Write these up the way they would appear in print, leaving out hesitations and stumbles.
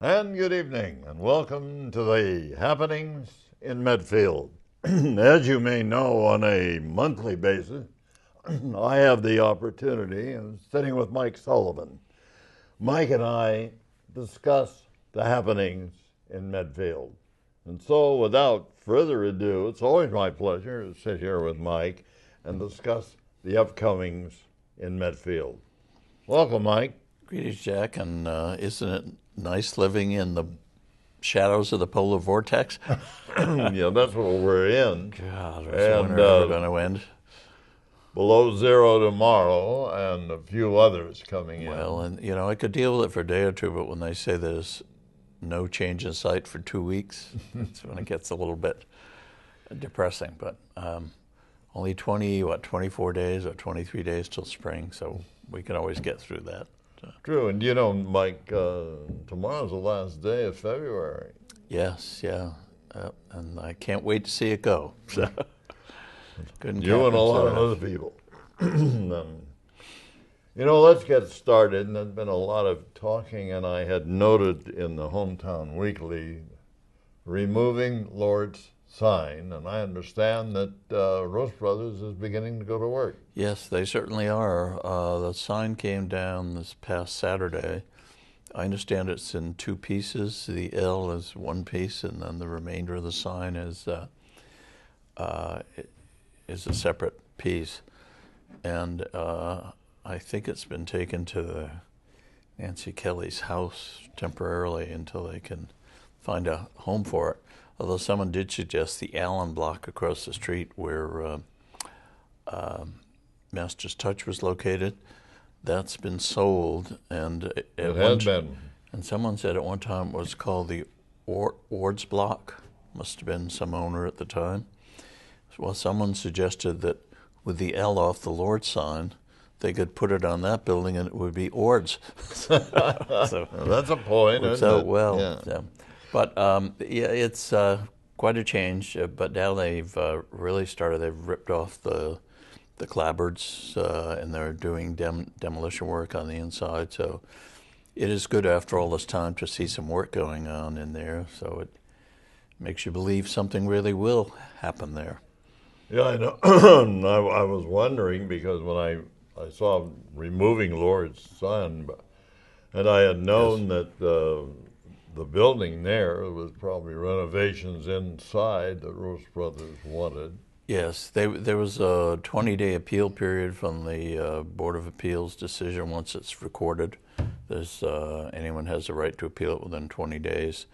And good evening, and welcome to the happenings in Medfield. As you may know, on a monthly basis, I have the opportunity of sitting with Mike Sullivan. Mike and I discuss the happenings in Medfield. And so, without further ado, it's always my pleasure to sit here with Mike and discuss the upcomings in Medfield. Welcome, Mike. Greetings, Jack, and isn't it nice living in the shadows of the polar vortex? Yeah, that's what we're in. God, is winter ever going to end? Below zero tomorrow, and a few others coming in. Well, and I could deal with it for a day or two, but when they say there's no change in sight for 2 weeks, that's when it gets a little bit depressing. But only 24 days or 23 days till spring, so we can always get through that. True, and Mike, tomorrow's the last day of February. Yes, yeah, and I can't wait to see it go. So, you and a lot of other people. Let's get started, and there's been a lot of talking, and I had noted in the Hometown Weekly, removing Lord's sign, and I understand that Roast Brothers is beginning to go to work. Yes, they certainly are. The sign came down this past Saturday. I understand it's in two pieces. The L is one piece, and then the remainder of the sign is a separate piece. And I think it's been taken to Nancy Kelly's house temporarily until they can find a home for it. Although someone did suggest the Allen block across the street where Master's Touch was located, that's been sold. And it has been. And someone said at one time it was called the Ord's block. Must have been some owner at the time. Well, someone suggested that with the L off the Lord sign, they could put it on that building and it would be Ord's. So well, that's a point, isn't it? Well, yeah. So. But it's quite a change. But now they've really started. They've ripped off the clapboards and they're doing demolition work on the inside. So it is good after all this time to see some work going on in there. So it makes you believe something really will happen there. Yeah, I know. I was wondering because when I saw removing Lord's sign, and I had known that the building there was probably renovations inside that Roast Brothers wanted. Yes, there was a 20-day appeal period from the Board of Appeals decision once it's recorded. Anyone has the right to appeal it within 20 days.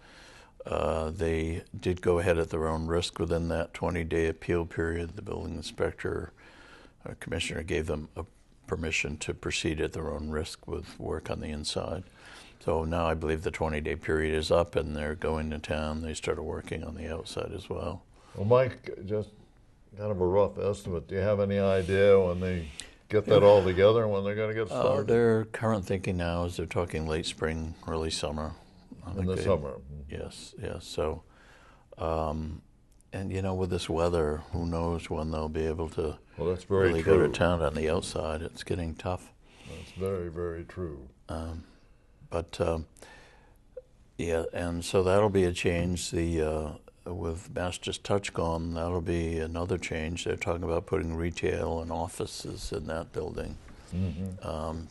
They did go ahead at their own risk within that 20-day appeal period. The building inspector, commissioner gave them a permission to proceed at their own risk with work on the inside. So now I believe the 20-day period is up and they're going to town. They started working on the outside as well. Well, Mike, just kind of a rough estimate. Do you have any idea when they get that all together and when they're going to get started? Their current thinking now is they're talking late spring, early summer. In the summer. Yes. So, and with this weather, who knows when they'll be able to that's very really true. Go to town on the outside. It's getting tough. That's very, very true. But and so that'll be a change. With Master's Touch gone, that'll be another change. They're talking about putting retail and offices in that building. Mm-hmm.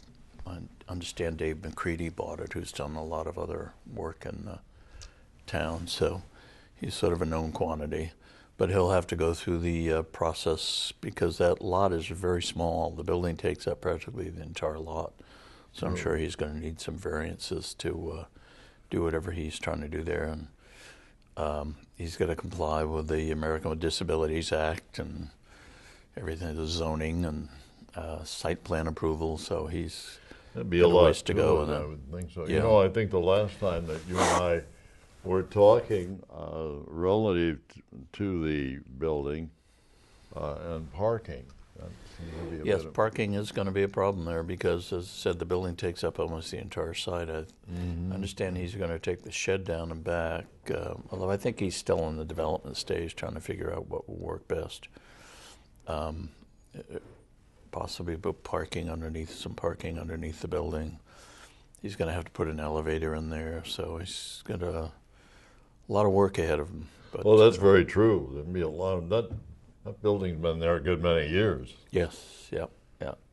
I understand Dave McCready bought it, who's done a lot of other work in town, so he's sort of a known quantity. But he'll have to go through the process because that lot is very small. The building takes up practically the entire lot. So I'm sure he's going to need some variances to do whatever he's trying to do there. And he's going to comply with the American with Disabilities Act and everything, the zoning and site plan approval. So he's That'd be a lot to go. I would think so. Yeah. I think the last time that you and I were talking relative to the building and parking. Yes, parking is going to be a problem there because, as I said, the building takes up almost the entire site. I understand he's going to take the shed down and back, although I think he's still in the development stage trying to figure out what will work best. Possibly put some parking underneath the building. he's going to have to put an elevator in there, so he's got a lot of work ahead of him. But, well, that's very true. There'd be a lot of that. That building's been there a good many years. Yes, yeah,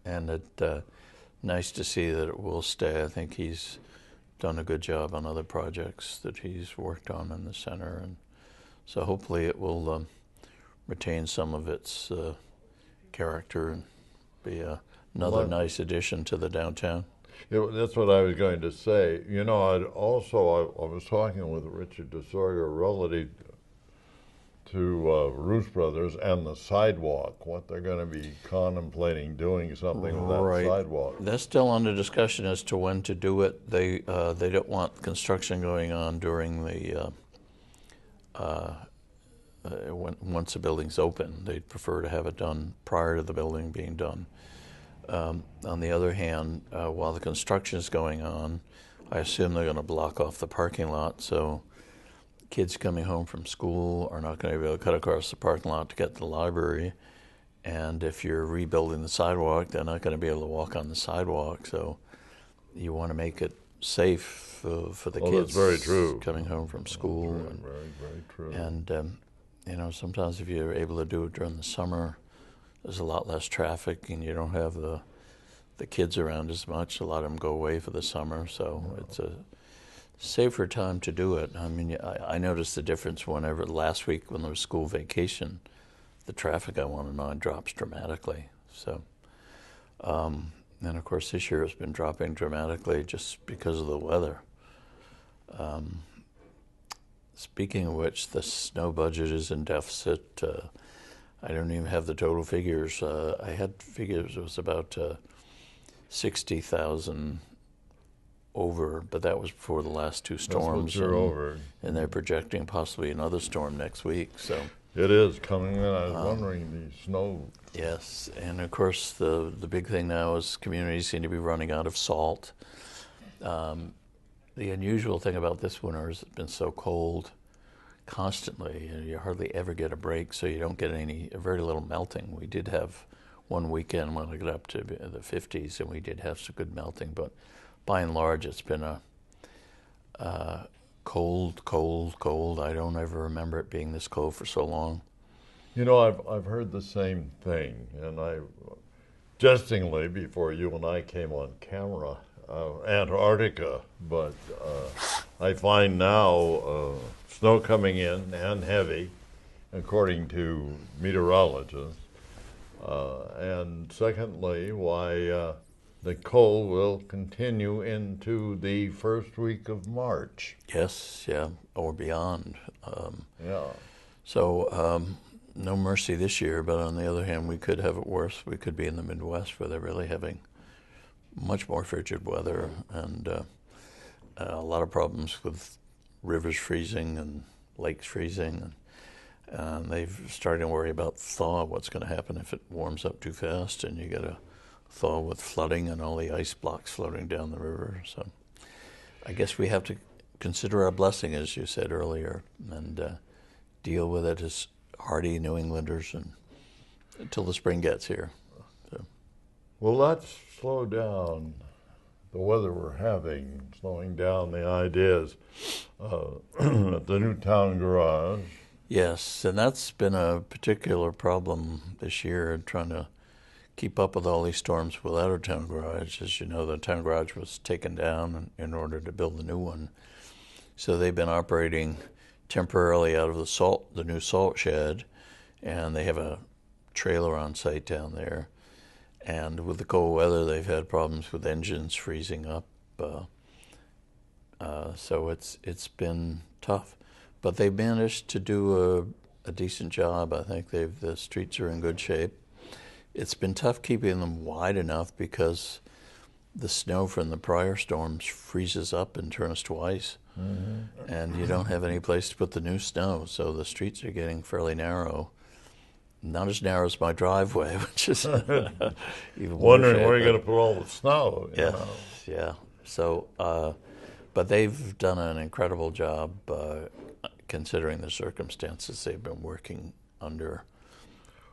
and it nice to see that it will stay. I think he's done a good job on other projects that he's worked on in the center, and so hopefully it will retain some of its character and be another nice addition to the downtown. That's what I was going to say. You know, I was talking with Richard DeSawyer relative to Roos Brothers and the sidewalk, what they're going to be contemplating doing something with that sidewalk. That's still under discussion as to when to do it. They don't want construction going on during the once the building's open. They'd prefer to have it done prior to the building being done. On the other hand, while the construction is going on, I assume they're going to block off the parking lot, so kids coming home from school are not going to be able to cut across the parking lot to get to the library. And if you're rebuilding the sidewalk, they're not going to be able to walk on the sidewalk. So you want to make it safe for the kids that's very true. Coming home from school. Very true. And, you know, sometimes if you're able to do it during the summer, there's a lot less traffic and you don't have the kids around as much. A lot of them go away for the summer, so it's a safer time to do it. I mean, I noticed the difference whenever last week when there was school vacation, the traffic on 109 drops dramatically. So, and of course this year it's been dropping dramatically just because of the weather. Speaking of which, the snow budget is in deficit. I don't even have the total figures. I had figures it was about 60,000 over, but that was before the last two storms. That's what you're over. And they're projecting possibly another storm next week. So it is coming in. I was wondering the snow. Yes, and of course the big thing now is communities seem to be running out of salt. The unusual thing about this winter is it's been so cold constantly. You hardly ever get a break, so you don't get very little melting. We did have one weekend when it got up to the 50s, and we did have some good melting, but by and large, it's been a cold. I don't ever remember it being this cold for so long. You know, I've heard the same thing, and I, jestingly, before you and I came on camera, Antarctica, but I find now snow coming in and heavy, according to meteorologists, and secondly, why the cold will continue into the first week of March. Yes, yeah, or beyond. Yeah. So no mercy this year, but on the other hand, we could have it worse. We could be in the Midwest where they're really having much more frigid weather and a lot of problems with rivers freezing and lakes freezing. And they've started to worry about thaw, what's going to happen if it warms up too fast and you get a thaw with flooding and all the ice blocks floating down the river. So I guess we have to consider our blessing, as you said earlier, and deal with it as hardy New Englanders until the spring gets here. So. Well, let's slow down the weather we're having, slowing down the ideas at the new town garage. Yes, and that's been a particular problem this year, trying to keep up with all these storms without our town garage. As you know, the town garage was taken down in order to build the new one. So they've been operating temporarily out of the new salt shed, and they have a trailer on site down there. And with the cold weather, they've had problems with engines freezing up. So it's been tough. But they've managed to do a decent job. I think the streets are in good shape. It's been tough keeping them wide enough because the snow from the prior storms freezes up and turns to ice. Mm-hmm. And you don't have any place to put the new snow, so the streets are getting fairly narrow. Not as narrow as my driveway, which is even wondering where you're going to put all the snow. Yeah. So, but they've done an incredible job considering the circumstances they've been working under.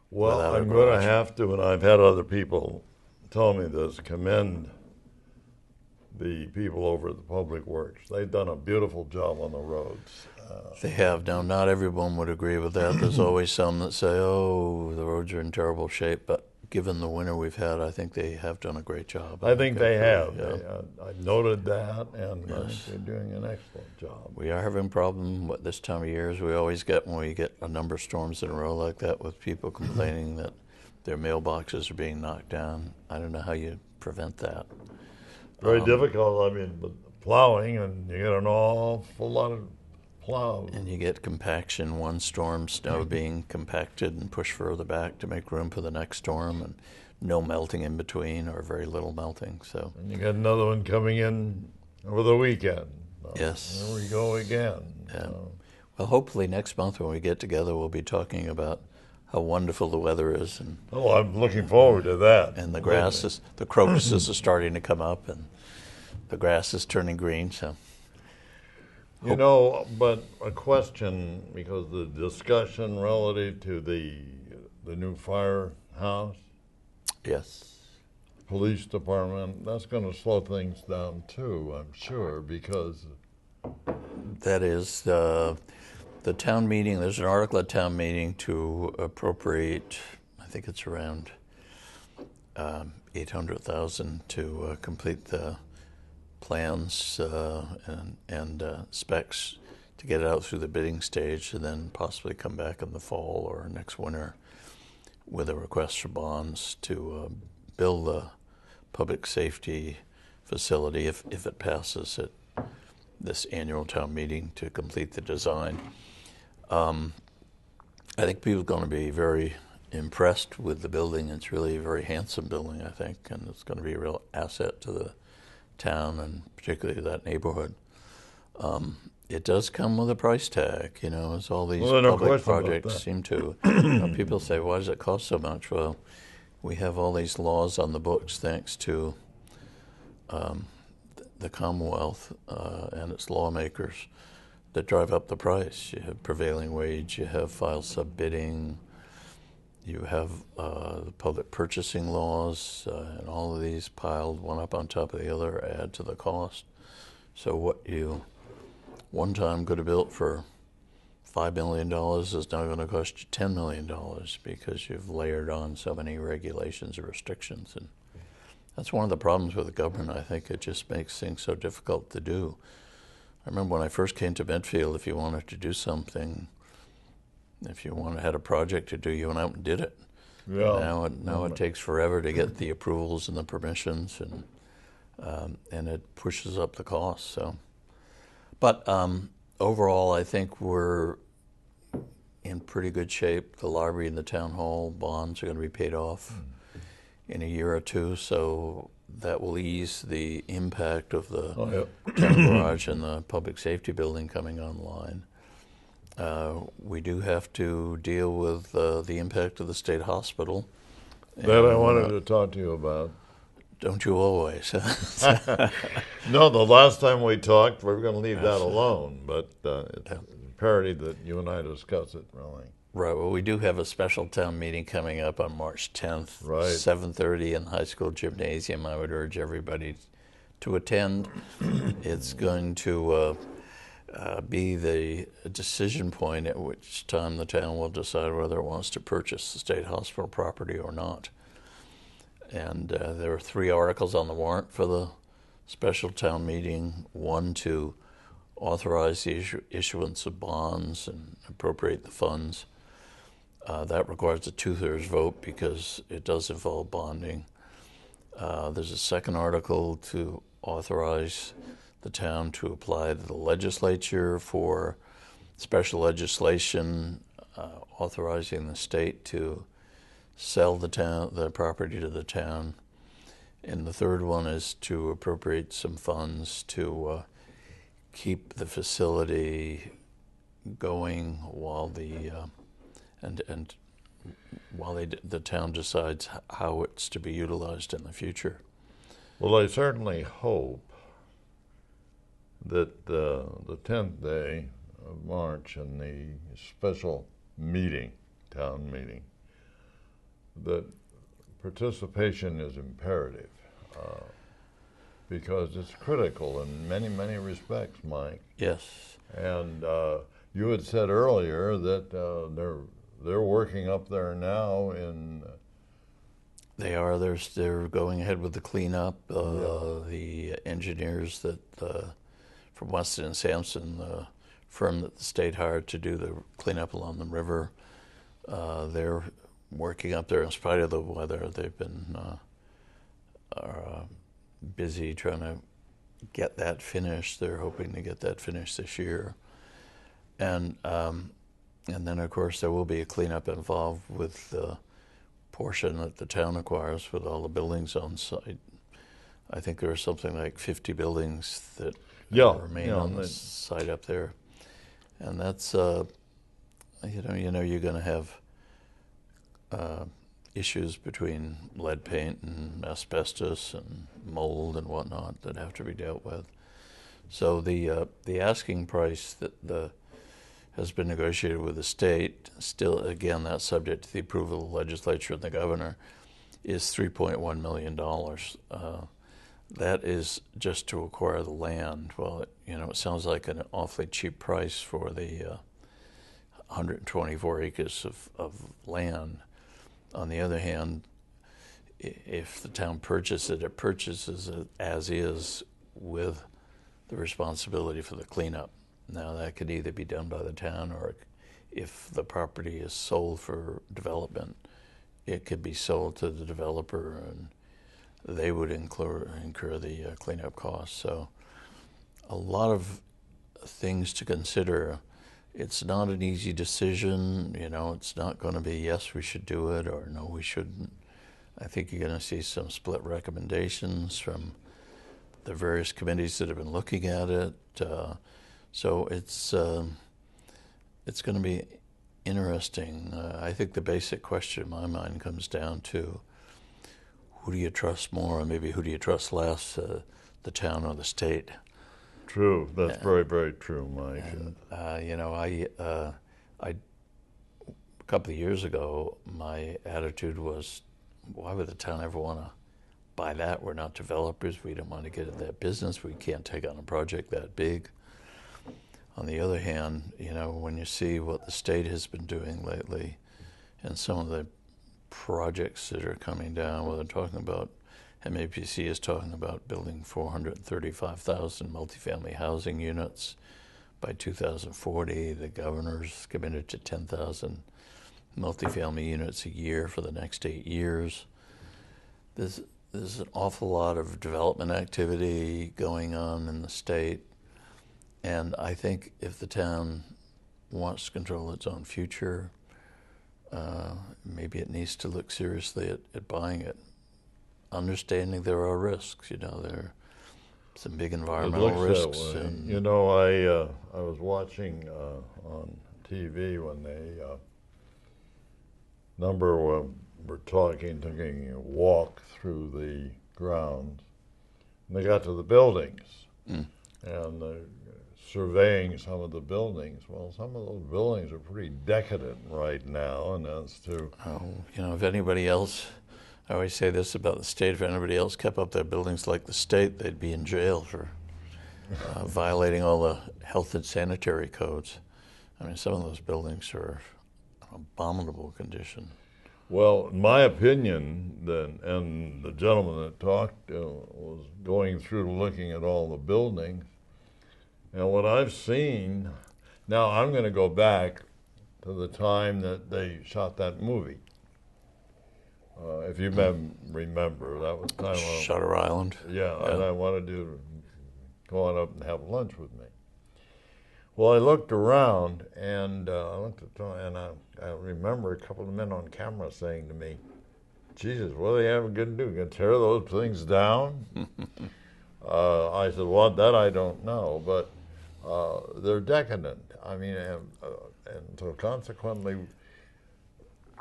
Well, I'm going to have to, and I've had other people tell me this, commend the people over at the Public Works. They've done a beautiful job on the roads. They have. Now, not everyone would agree with that. There's always some that say, oh, the roads are in terrible shape. But given the winter we've had, I think they have done a great job. I think they have. Yeah. I noted that, and I Yes. think they're doing an excellent job. We are having a problem with this time of year, as we always get when we get a number of storms in a row like that, with people complaining that their mailboxes are being knocked down. I don't know how you prevent that. Very difficult. I mean, but plowing, and you get an awful lot of plow. And you get compaction, one storm, snow being compacted and pushed further back to make room for the next storm, and no melting in between, or very little melting. So, And you got another one coming in over the weekend. yes. There we go again. Yeah. Well, hopefully next month when we get together, we'll be talking about how wonderful the weather is, and I'm looking forward to that. the grass is, the crocuses are starting to come up, and the grass is turning green. So, You know, but a question, because the discussion relative to the new firehouse, yes. police department, that's going to slow things down too, I'm sure, because That is the town meeting. There's an article at town meeting to appropriate, I think it's around $800,000 to complete the plans and specs to get it out through the bidding stage, and then possibly come back in the fall or next winter with a request for bonds to build the public safety facility if it passes at this annual town meeting to complete the design. I think people are going to be very impressed with the building. It's really a very handsome building, I think, and it's going to be a real asset to the town and particularly that neighborhood. It does come with a price tag, you know, as all these no public question about projects that. seem to. You know, people say, why does it cost so much? Well, we have all these laws on the books thanks to the Commonwealth and its lawmakers that drive up the price. You have prevailing wage, you have file sub-bidding, you have the public purchasing laws, and all of these piled one up on top of the other add to the cost. So what you one time could have built for $5 million is now going to cost you $10 million because you've layered on so many regulations or restrictions. And that's one of the problems with the government. I think it just makes things so difficult to do. I remember when I first came to Medfield, if you wanted to do something, if you had a project to do, you went out and did it. yeah. Now it takes forever to get the approvals and the permissions, and it pushes up the cost. So, but overall, I think we're in pretty good shape. The library and the town hall bonds are going to be paid off in a year or two, so that will ease the impact of the town garage and the public safety building coming online. We do have to deal with the impact of the state hospital. That I wanted to talk to you about. Don't you always? No, the last time we talked, we were going to leave that alone, but it's imperative that you and I discuss it, really. Right. Well, we do have a special town meeting coming up on March 10th, Right. 7:30 in the high school gymnasium. I would urge everybody to attend. It's going to be the decision point at which time the town will decide whether it wants to purchase the state hospital property or not. And there are 3 articles on the warrant for the special town meeting. One, to authorize the issuance of bonds and appropriate the funds. That requires a 2/3 vote because it does involve bonding. There's a second article to authorize the town to apply to the legislature for special legislation authorizing the state to sell the property to the town. And the third one is to appropriate some funds to keep the facility going while the town decides how it's to be utilized in the future. Well, I certainly hope that the 10th day of March and the special town meeting, that participation is imperative. because it's critical in many, many respects, Mike. Yes. And you had said earlier that they're working up there now in. They are. They're going ahead with the cleanup. Yeah. The engineers that from Weston and Sampson, the firm that the state hired to do the cleanup along the river, they're working up there in spite of the weather. They've been busy trying to get that finished. They're hoping to get that finished this year, and then of course there will be a cleanup involved with the portion that the town acquires with all the buildings on site. I think there are something like 50 buildings that remain on the site up there, and that's you're going to have issues between lead paint and asbestos and mold and whatnot that have to be dealt with. So the asking price that has been negotiated with the state, still again that's subject to the approval of the legislature and the governor, is $3.1 million. That is just to acquire the land. Well, it sounds like an awfully cheap price for the 124 acres of land. On the other hand, if the town purchases it purchases it as is with the responsibility for the cleanup. Now, that could either be done by the town, or if the property is sold for development, it could be sold to the developer, and they would incur the cleanup costs. So a lot of things to consider. It's not an easy decision. It's not going to be yes, we should do it, or no, we shouldn't. I think you're going to see some split recommendations from the various committees that have been looking at it. So it's going to be interesting. I think the basic question in my mind comes down to who do you trust more, or maybe who do you trust less, the town or the state? True. That's very, very true, Mike. And, a couple of years ago, my attitude was, why would the town ever want to buy that? We're not developers. We don't want to get in that business. We can't take on a project that big. On the other hand, when you see what the state has been doing lately and some of the projects that are coming down, well, they're talking about, MAPC is talking about building 435,000 multifamily housing units by 2040. The governor's committed to 10,000 multifamily units a year for the next 8 years. There's an awful lot of development activity going on in the state, and I think if the town wants to control its own future, maybe it needs to look seriously at buying it. Understanding there are risks, there are some big environmental risks. And I was watching on TV when they were taking a walk through the grounds, and they got to the buildings, and surveying some of the buildings. Well, some of those buildings are pretty decadent right now, and that's to. If anybody else. I always say this about the state: if anybody else kept up their buildings like the state, they'd be in jail for violating all the health and sanitary codes. I mean, some of those buildings are in abominable condition. Well, in my opinion, and the gentleman that talked was going through looking at all the buildings, and what I've seen, now I'm going to go back to the time that they shot that movie. If you remember, that was the time Shutter Island. Yeah, and I wanted to go on up and have lunch with me. Well, I looked around, and I remember a couple of men on camera saying to me, "Jesus, what are they ever going to do? Going to tear those things down?" I said, "Well, that I don't know, but they're decadent. I mean, and so consequently."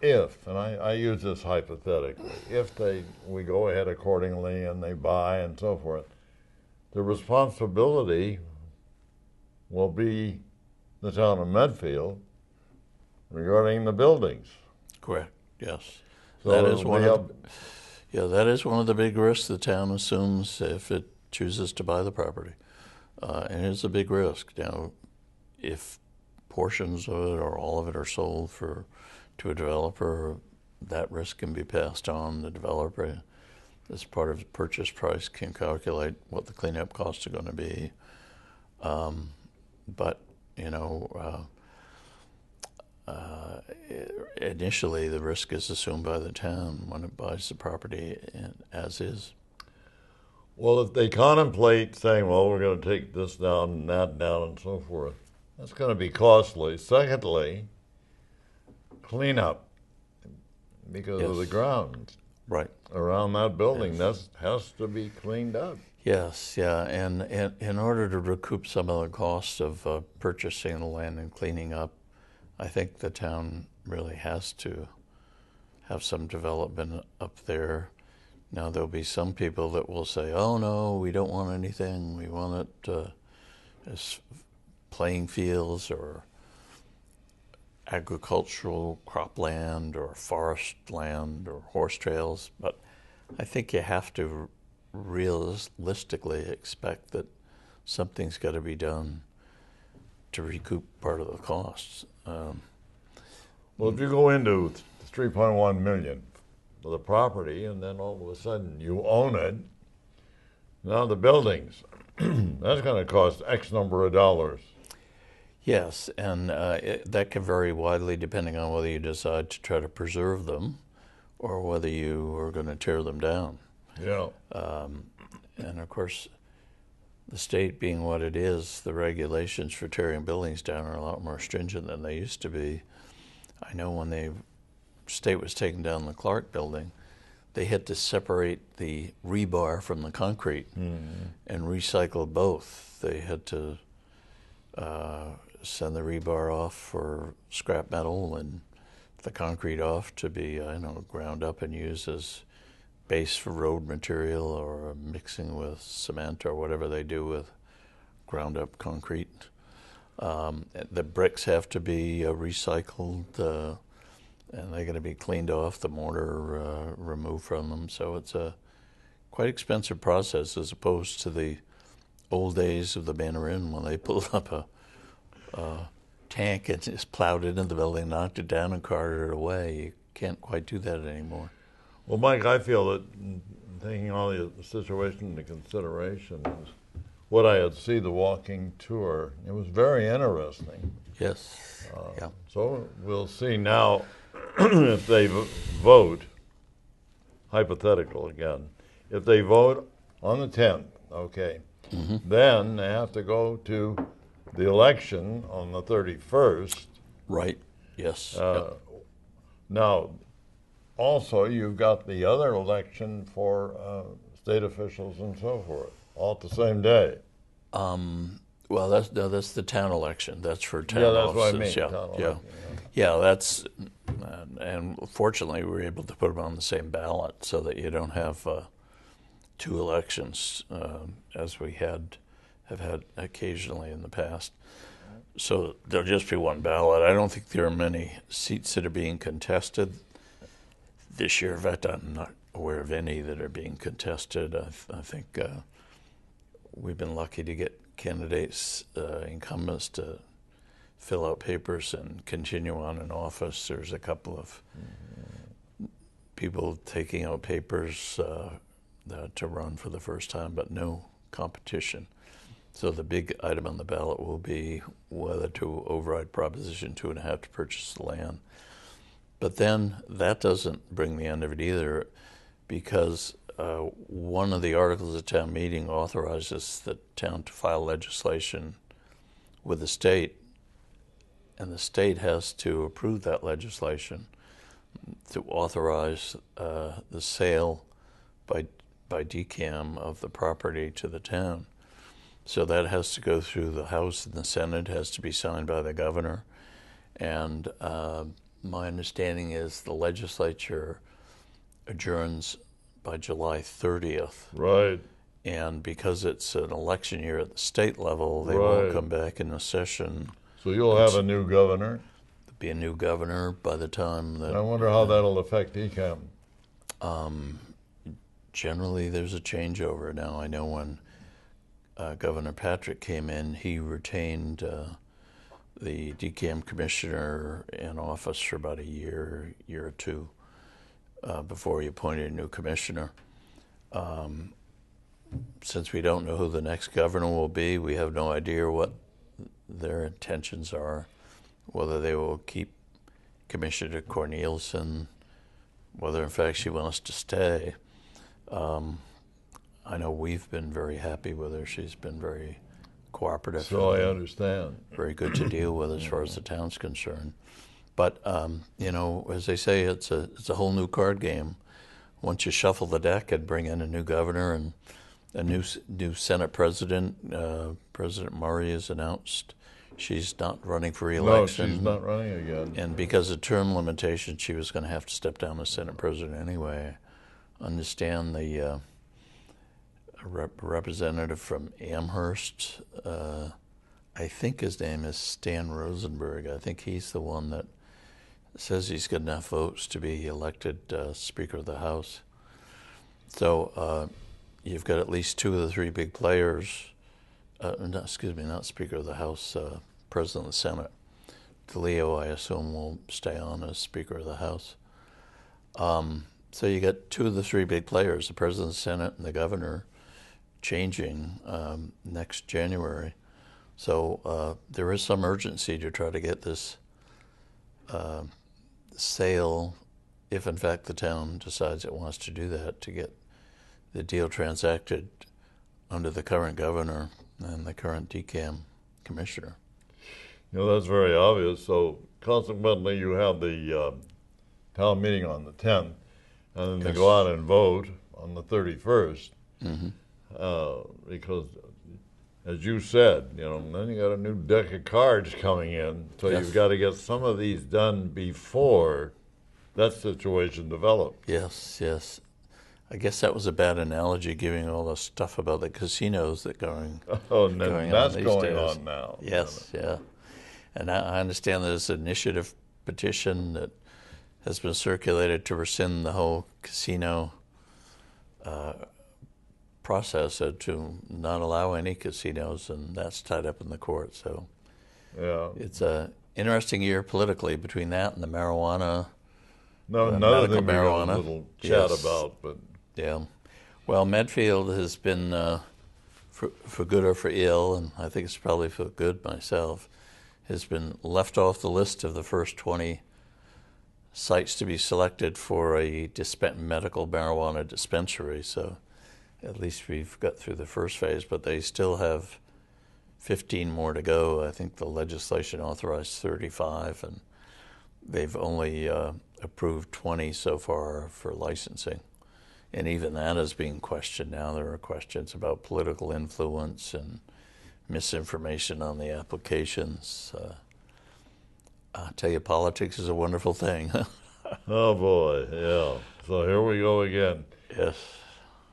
And I use this hypothetically, if we go ahead accordingly and they buy and so forth, the responsibility will be the town of Medfield regarding the buildings. Correct. Yes. So that is one of the big risks the town assumes if it chooses to buy the property. And it's a big risk. Now, if portions of it or all of it are sold to a developer, that risk can be passed on. The developer, as part of the purchase price, can calculate what the cleanup costs are going to be. But, initially the risk is assumed by the town when it buys the property as is. Well, if they contemplate saying, well, we're going to take this down and that down and so forth, that's going to be costly. Secondly, cleanup because of the grounds Right. around that building. That has to be cleaned up. Yes, yeah, and in order to recoup some of the costs of purchasing the land and cleaning up, I think the town really has to have some development up there. Now, there'll be some people that will say, oh, no, we don't want anything. We want it as playing fields or agricultural cropland or forest land or horse trails. But I think you have to realistically expect that something's got to be done to recoup part of the costs. Well, if you go into 3.1 million for the property and then all of a sudden you own it, now the buildings, that's going to cost X number of dollars. Yes, and that can vary widely depending on whether you decide to try to preserve them or whether you are going to tear them down. Yeah. And of course, the state being what it is, the regulations for tearing buildings down are a lot more stringent than they used to be. I know when the state was taking down the Clark building, they had to separate the rebar from the concrete and recycle both. They had to send the rebar off for scrap metal and the concrete off to be, ground up and used as base for road material or mixing with cement or whatever they do with ground up concrete. The bricks have to be recycled and they're going to be cleaned off, the mortar removed from them. So it's a quite expensive process as opposed to the old days of the Banner Inn when they pulled up a tank and just plowed it into the building, knocked it down and carted it away. You can't quite do that anymore. Well, Mike, I feel that taking all the situation into consideration is what I had seen the walking tour. It was very interesting. Yes. Yeah. So we'll see now if they vote, hypothetical again, if they vote on the 10th, okay, then they have to go to the election on the 31st. Right. Yes. Now, also, you've got the other election for state officials and so forth, all at the same day. Well, that's the town election. That's for town Yeah, that's offices. what I mean. Yeah. Yeah, that's, and fortunately we were able to put them on the same ballot so that you don't have two elections as we have had occasionally in the past. So there'll just be one ballot. I don't think there are many seats that are being contested this year. In fact, I'm not aware of any that are being contested. I think we've been lucky to get candidates, incumbents, to fill out papers and continue on in office. There's a couple of people taking out papers to run for the first time, but no competition. So the big item on the ballot will be whether to override Proposition 2.5 to purchase the land. But then that doesn't bring the end of it either, because one of the articles of town meeting authorizes the town to file legislation with the state, and the state has to approve that legislation to authorize the sale by DCAM of the property to the town. So that has to go through the House and the Senate, has to be signed by the governor, and my understanding is the legislature adjourns by July 30th. Right. And because it's an election year at the state level, they won't come back in a session. So you'll have a new governor. There'll be a new governor by the time that... I wonder how that'll affect ECAM. Generally, there's a changeover now. I know when Governor Patrick came in, he retained the DCAM commissioner in office for about a year or two before he appointed a new commissioner. Since we don't know who the next governor will be, we have no idea what their intentions are, whether they will keep Commissioner Cornelison, whether in fact she wants to stay. I know we've been very happy with her. She's been very cooperative. So I understand. Very good to deal with as far as the town's concerned. But, as they say, it's a whole new card game. Once you shuffle the deck and bring in a new governor and a new Senate president, President Murray has announced she's not running for re-election. No, she's not running again. And because of term limitations, she was going to have to step down as Senate president anyway. Understand the representative from Amherst, I think his name is Stan Rosenberg. I think he's the one that says he's got enough votes to be elected Speaker of the House. So you've got at least two of the three big players. Not Speaker of the House, President of the Senate. DeLeo, I assume, will stay on as Speaker of the House. So you got two of the three big players, the President of the Senate and the governor, changing next January. So there is some urgency to try to get this sale, if in fact the town decides it wants to do that, to get the deal transacted under the current governor and the current DCAM commissioner. That's very obvious. So consequently, you have the town meeting on the 10th, and then they go out and vote on the 31st. Mm-hmm. Because, as you said, then you got a new deck of cards coming in, so you've got to get some of these done before that situation develops. Yes. I guess that was a bad analogy, giving all the stuff about the casinos that going. Oh, and that's going days. On now. Yes, yeah. And I understand there's an initiative petition that has been circulated to rescind the whole casino process, to not allow any casinos, and that's tied up in the court. So it's a interesting year politically between that and the marijuana. No, another thing we marijuana. got a little chat about, but yeah. Well, Medfield has been, for good or for ill, and I think it's probably for good myself, has been left off the list of the first 20 sites to be selected for a medical marijuana dispensary. So at least we've got through the first phase, but they still have 15 more to go. I think the legislation authorized 35, and they've only approved 20 so far for licensing. And even that is being questioned now. There are questions about political influence and misinformation on the applications. I tell you, politics is a wonderful thing. Oh boy, yeah. So here we go again. Yes.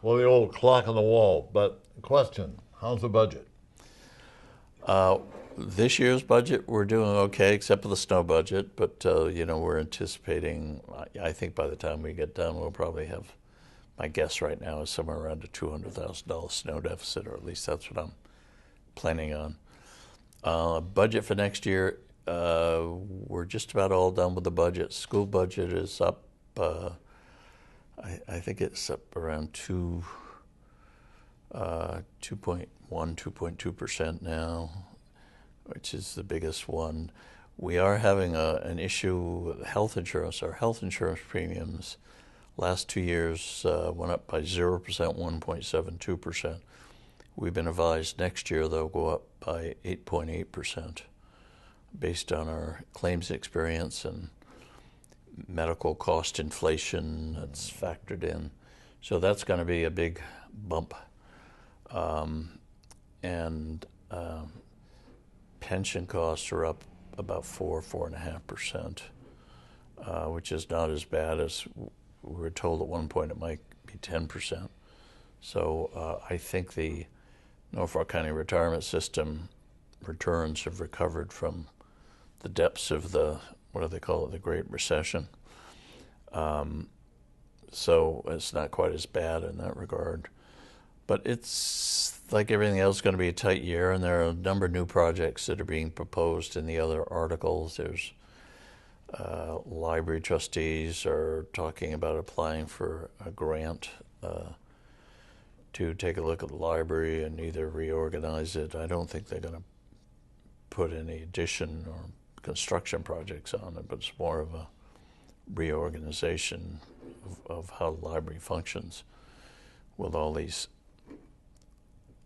Well, the old clock on the wall. But question, how's the budget? This year's budget, we're doing okay, except for the snow budget. But, we're anticipating, I think by the time we get done, we'll probably have, my guess right now is somewhere around a $200,000 snow deficit, or at least that's what I'm planning on. Budget for next year, we're just about all done with the budget. School budget is up, I think it's up around 2.2% now, which is the biggest one. We are having an issue with health insurance. Our health insurance premiums last 2 years went up by 0%, 1.72%. We've been advised next year they'll go up by 8.8% based on our claims experience and medical cost inflation that's factored in. So that's going to be a big bump. And pension costs are up about 4.5%, which is not as bad as we were told at one point it might be 10%. So I think the Norfolk County retirement system returns have recovered from the depths of the, what do they call it, the Great Recession. So it's not quite as bad in that regard. But it's like everything else, going to be a tight year, and there are a number of new projects that are being proposed in the other articles. There's library trustees are talking about applying for a grant to take a look at the library and either reorganize it. I don't think they're going to put any addition or construction projects on it, but it's more of a reorganization of how the library functions with all these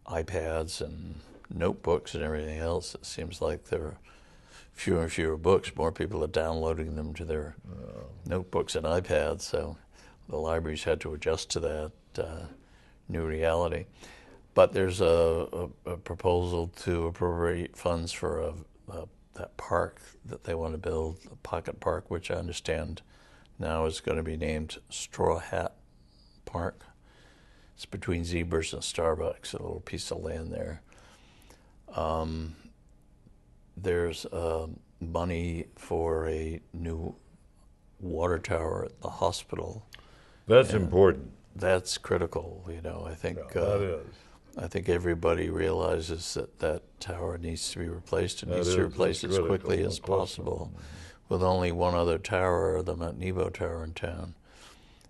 iPads and notebooks and everything else. It seems like there are fewer and fewer books. More people are downloading them to their notebooks and iPads, so the libraries had to adjust to that new reality. But there's a proposal to appropriate funds for that park that they want to build, the Pocket Park, which I understand now is going to be named Straw Hat Park. It's between Zebras and Starbucks, a little piece of land there. There's money for a new water tower at the hospital. That's important. That's critical, you know. I think that is. I think everybody realizes that that tower needs to be replaced and needs to be replaced as quickly as possible. With only one other tower, the Mount Nebo Tower in town.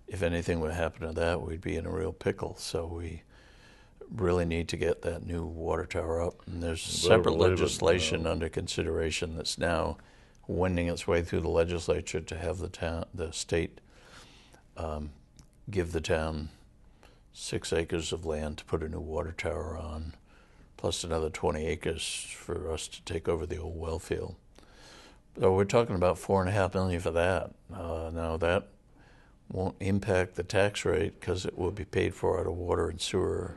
If anything would happen to that, we'd be in a real pickle. So we really need to get that new water tower up. And there's separate legislation under consideration that's now wending its way through the legislature to have the state give the town 6 acres of land to put a new water tower on, plus another 20 acres for us to take over the old well field. So we're talking about $4.5 million for that. Now that won't impact the tax rate because it will be paid for out of water and sewer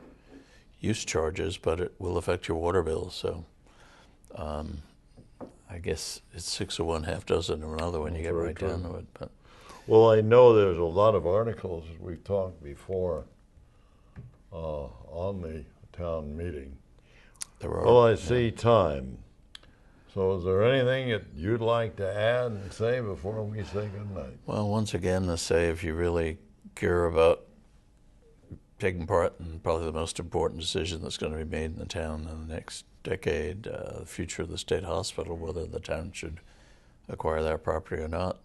use charges, but it will affect your water bill. So I guess it's 6 of one, half dozen of another when you get right down to it. But well, I know there's a lot of articles we've talked before on the town meeting. Well, I see time. So is there anything that you'd like to add and say before we say goodnight? Well, once again, to say if you really care about taking part in probably the most important decision that's going to be made in the town in the next decade, the future of the state hospital, whether the town should acquire that property or not,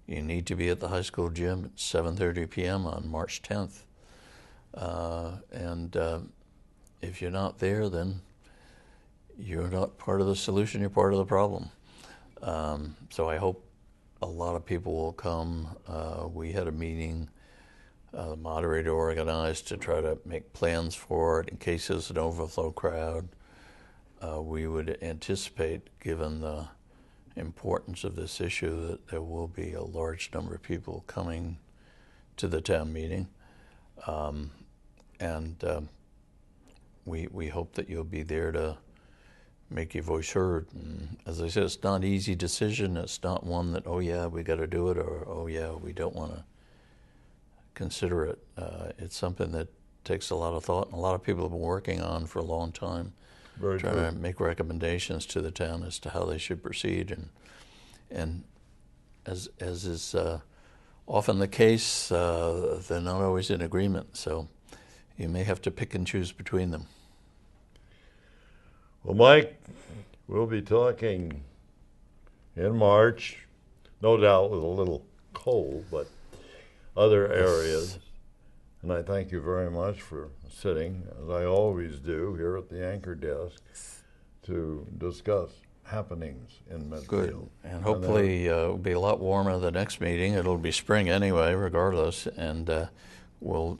you need to be at the high school gym at 7:30 p.m. on March 10th. And if you're not there, then you're not part of the solution, you're part of the problem. So I hope a lot of people will come. We had a meeting, the moderator organized to try to make plans for it in case there's an overflow crowd. We would anticipate, given the importance of this issue, that there will be a large number of people coming to the town meeting. We hope that you'll be there to make your voice heard. And as I said, it's not an easy decision. It's not one that, oh yeah, we got to do it, or oh yeah, we don't want to consider it. It's something that takes a lot of thought, and a lot of people have been working on for a long time, trying to make recommendations to the town as to how they should proceed. And as is often the case, they're not always in agreement. So you may have to pick and choose between them. Well, Mike, we'll be talking in March, no doubt with a little cold, but other areas. And I thank you very much for sitting, as I always do, here at the anchor desk to discuss happenings in Medfield. Good. And hopefully it'll be a lot warmer the next meeting. It'll be spring anyway, regardless. And I'll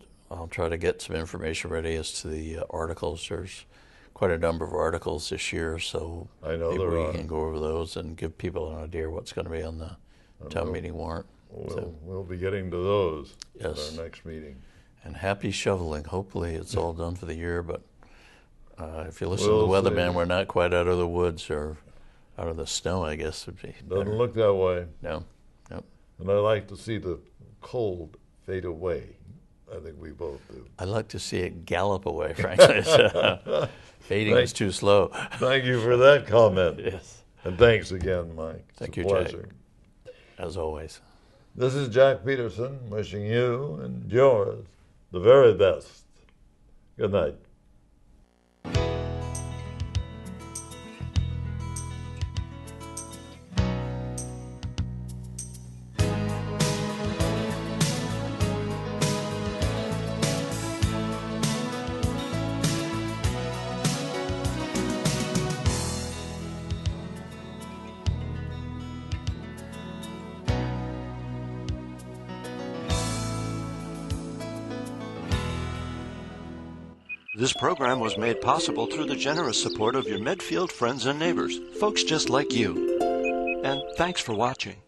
try to get some information ready as to the articles. There's quite a number of articles this year, so maybe we can go over those and give people an idea what's going to be on the town meeting warrant. We'll be getting to those at our next meeting. And happy shoveling. Hopefully it's all done for the year, but if you listen to the weatherman, we're not quite out of the woods or out of the snow, I guess. Would be better. Doesn't look that way. No. And I like to see the cold fade away. I think we both do. I'd like to see it gallop away, frankly. Fading is too slow. Thank you for that comment. Yes. And thanks again, Mike. Thank you, pleasure. Jack. As always. This is Jack Peterson wishing you and yours the very best. Good night. This program was made possible through the generous support of your Medfield friends and neighbors, folks just like you. And thanks for watching.